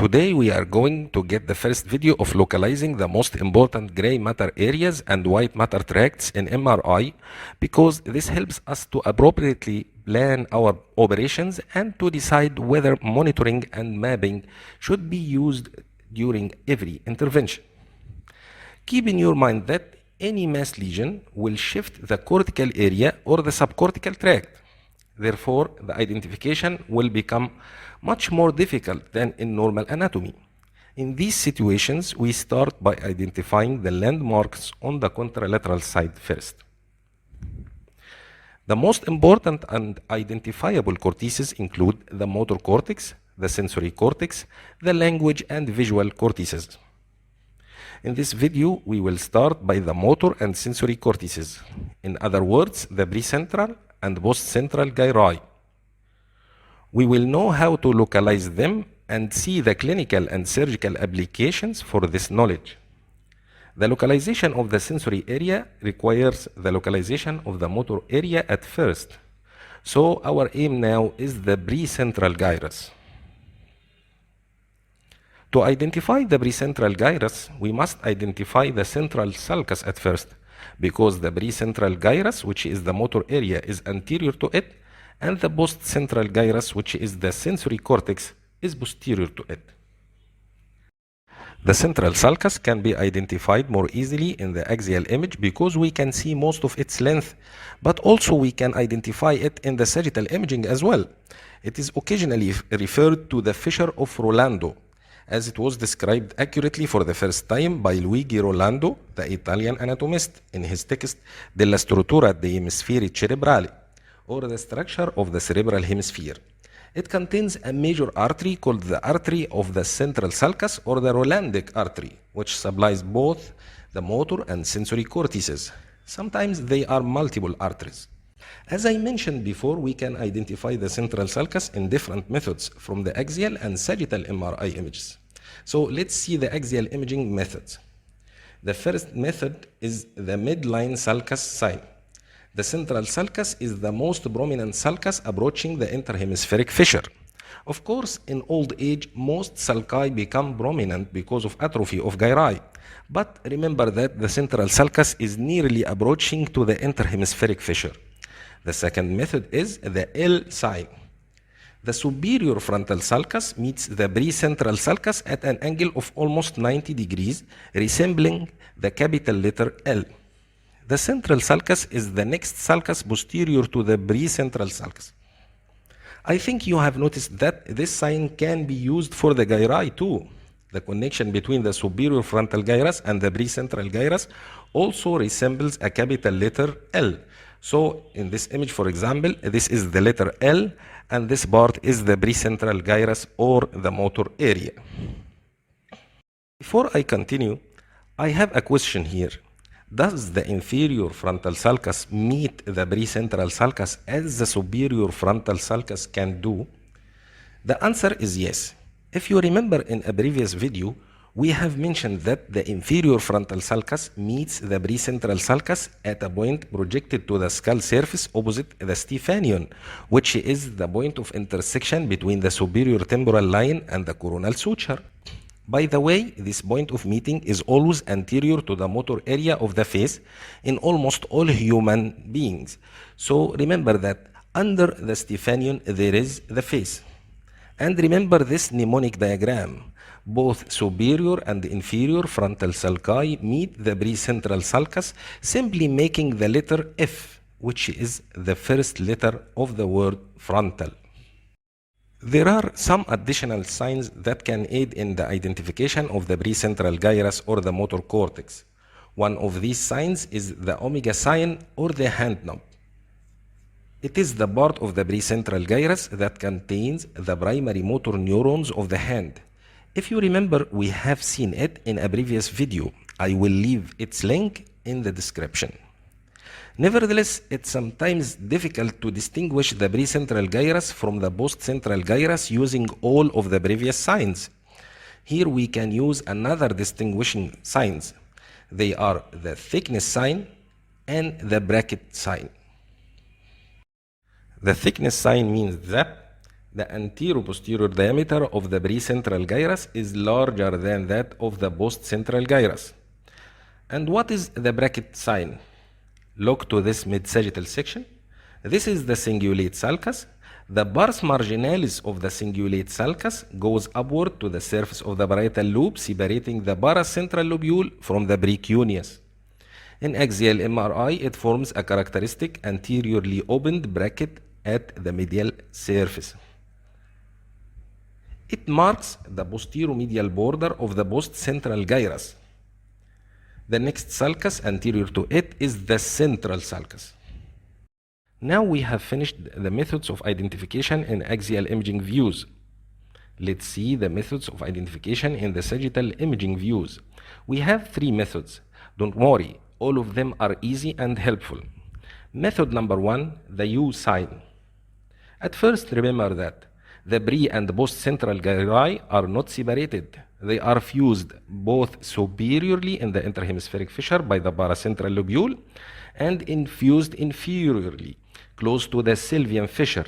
Today we are going to get the first video of localizing the most important gray matter areas and white matter tracts in MRI, because this helps us to appropriately plan our operations and to decide whether monitoring and mapping should be used during every intervention. Keep in your mind that any mass lesion will shift the cortical area or the subcortical tract. Therefore, the identification will become much more difficult than in normal anatomy. In these situations, we start by identifying the landmarks on the contralateral side first. The most important and identifiable cortices include the motor cortex, the sensory cortex, the language and visual cortices. In this video, we will start by the motor and sensory cortices. In other words, the precentral and post-central gyri. We will know how to localize them and see the clinical and surgical applications for this knowledge. The localization of the sensory area requires the localization of the motor area at first. So our aim now is the precentral gyrus. To identify the precentral gyrus, we must identify the central sulcus at first, because the precentral gyrus, which is the motor area, is anterior to it, and the post-central gyrus, which is the sensory cortex, is posterior to it. The central sulcus can be identified more easily in the axial image because we can see most of its length, but also we can identify it in the sagittal imaging as well. It is occasionally referred to the fissure of Rolando, as it was described accurately for the first time by Luigi Rolando, the Italian anatomist, in his text Della struttura dei emisferi cerebrali, or the structure of the cerebral hemisphere. It contains a major artery called the artery of the central sulcus, or the Rolandic artery, which supplies both the motor and sensory cortices. Sometimes they are multiple arteries. As I mentioned before, we can identify the central sulcus in different methods from the axial and sagittal MRI images. So let's see the axial imaging methods. The first method is the midline sulcus sign. The central sulcus is the most prominent sulcus approaching the interhemispheric fissure. Of course, in old age, most sulci become prominent because of atrophy of gyri. But remember that the central sulcus is nearly approaching to the interhemispheric fissure. The second method is the L sign. The superior frontal sulcus meets the precentral sulcus at an angle of almost 90 degrees, resembling the capital letter L. The central sulcus is the next sulcus posterior to the precentral sulcus. I think you have noticed that this sign can be used for the gyri too. The connection between the superior frontal gyrus and the precentral gyrus also resembles a capital letter L. So in this image, for example, this is the letter L, and this part is the precentral gyrus or the motor area. Before I continue, I have a question here. Does the inferior frontal sulcus meet the precentral sulcus as the superior frontal sulcus can do? The answer is yes. If you remember in a previous video, we have mentioned that the inferior frontal sulcus meets the precentral sulcus at a point projected to the skull surface opposite the Stephanion, which is the point of intersection between the superior temporal line and the coronal suture. By the way, this point of meeting is always anterior to the motor area of the face in almost all human beings. So remember that under the Stephanion there is the face. And remember this mnemonic diagram. Both superior and inferior frontal sulci meet the precentral sulcus, simply making the letter F, which is the first letter of the word frontal. There are some additional signs that can aid in the identification of the precentral gyrus or the motor cortex. One of these signs is the omega sign or the hand knob. It is the part of the precentral gyrus that contains the primary motor neurons of the hand. If you remember, we have seen it in a previous video. I will leave its link in the description. Nevertheless, it's sometimes difficult to distinguish the precentral gyrus from the post-central gyrus using all of the previous signs. Here we can use another distinguishing signs. They are the thickness sign and the bracket sign. The thickness sign means that The anteroposterior diameter of the precentral gyrus is larger than that of the postcentral gyrus. And what is the bracket sign? Look to this mid-sagittal section. This is the cingulate sulcus. The pars marginalis of the cingulate sulcus goes upward to the surface of the parietal lobe, separating the paracentral lobule from the precuneus. In axial MRI, it forms a characteristic anteriorly opened bracket at the medial surface. It marks the posteromedial border of the postcentral gyrus. The next sulcus anterior to it is the central sulcus. Now we have finished the methods of identification in axial imaging views. Let's see the methods of identification in the sagittal imaging views. We have 3 methods. Don't worry, all of them are easy and helpful. Method number 1, the U sign. At first, remember that the pre and postcentral gyri are not separated. They are fused both superiorly in the interhemispheric fissure by the paracentral lobule and infused inferiorly, close to the sylvian fissure.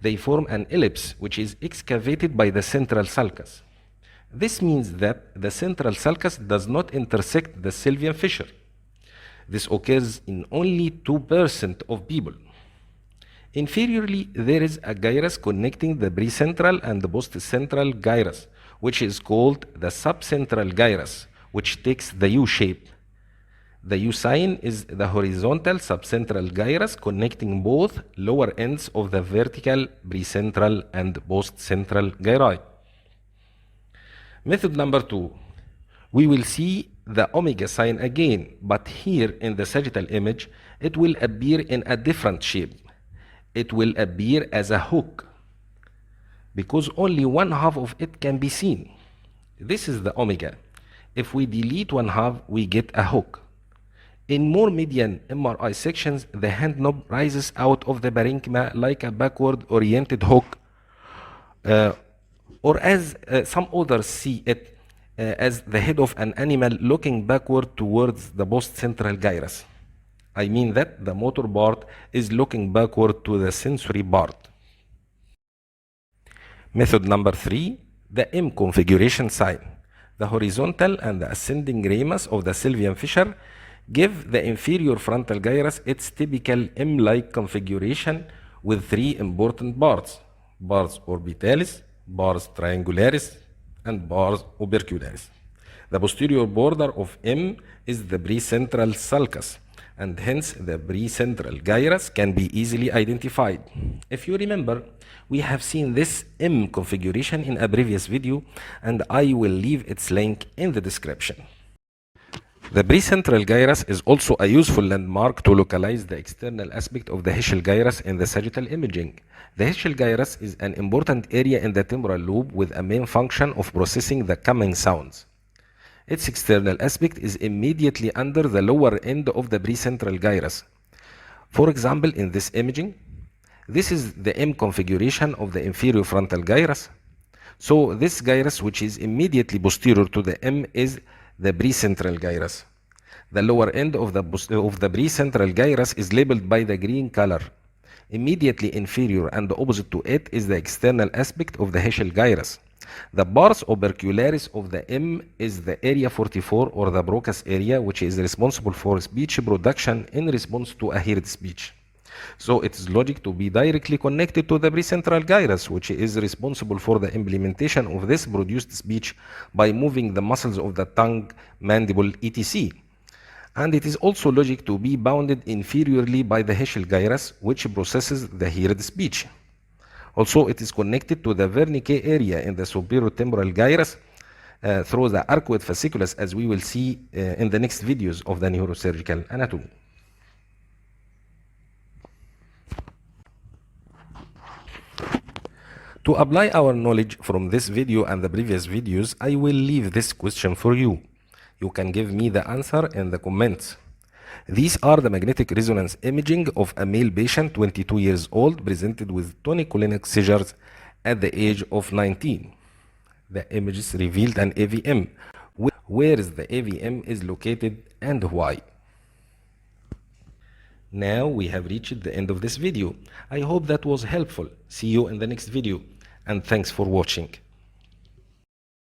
They form an ellipse which is excavated by the central sulcus. This means that the central sulcus does not intersect the sylvian fissure. This occurs in only 2% of people. Inferiorly, there is a gyrus connecting the precentral and the postcentral gyrus, which is called the subcentral gyrus, which takes the U shape. The U sign is the horizontal subcentral gyrus connecting both lower ends of the vertical precentral and postcentral gyri. Method number 2. We will see the omega sign again, but here in the sagittal image, it will appear in a different shape. It will appear as a hook because only one half of it can be seen. This is the omega. If we delete one half, we get a hook. In more median MRI sections, the hand knob rises out of the parenchyma like a backward-oriented hook, or as some others see it, as the head of an animal looking backward towards the postcentral gyrus. I mean that the motor part is looking backward to the sensory part. Method number 3, the M configuration sign. The horizontal and the ascending ramus of the sylvian fissure give the inferior frontal gyrus its typical M-like configuration with 3 important parts: pars orbitalis, pars triangularis, and pars opercularis. The posterior border of M is the precentral sulcus, and hence the precentral gyrus can be easily identified. If you remember, we have seen this M configuration in a previous video, and I will leave its link in the description. The precentral gyrus is also a useful landmark to localize the external aspect of the Heschel gyrus in the sagittal imaging. The Heschel gyrus is an important area in the temporal lobe with a main function of processing the coming sounds. Its external aspect is immediately under the lower end of the precentral gyrus. For example, in this imaging, this is the M configuration of the inferior frontal gyrus. So this gyrus, which is immediately posterior to the M, is the precentral gyrus. The lower end of the precentral gyrus is labeled by the green color. Immediately inferior and opposite to it is the external aspect of the Heschel gyrus. The pars opercularis of the M is the area 44 or the Broca's area, which is responsible for speech production in response to a heard speech. So it is logic to be directly connected to the precentral gyrus, which is responsible for the implementation of this produced speech by moving the muscles of the tongue, mandible, etc. And it is also logic to be bounded inferiorly by the Heschel gyrus, which processes the heard speech. Also, it is connected to the Wernicke area in the superior temporal gyrus through the arcuate fasciculus, as we will see in the next videos of the neurosurgical anatomy. To apply our knowledge from this video and the previous videos, I will leave this question for you. You can give me the answer in the comments. These are the magnetic resonance imaging of a male patient, 22 years old, presented with tonic-clonic seizures at the age of 19. The images revealed an AVM. Where is the AVM is located and why? Now we have reached the end of this video. I hope that was helpful. See you in the next video, and thanks for watching.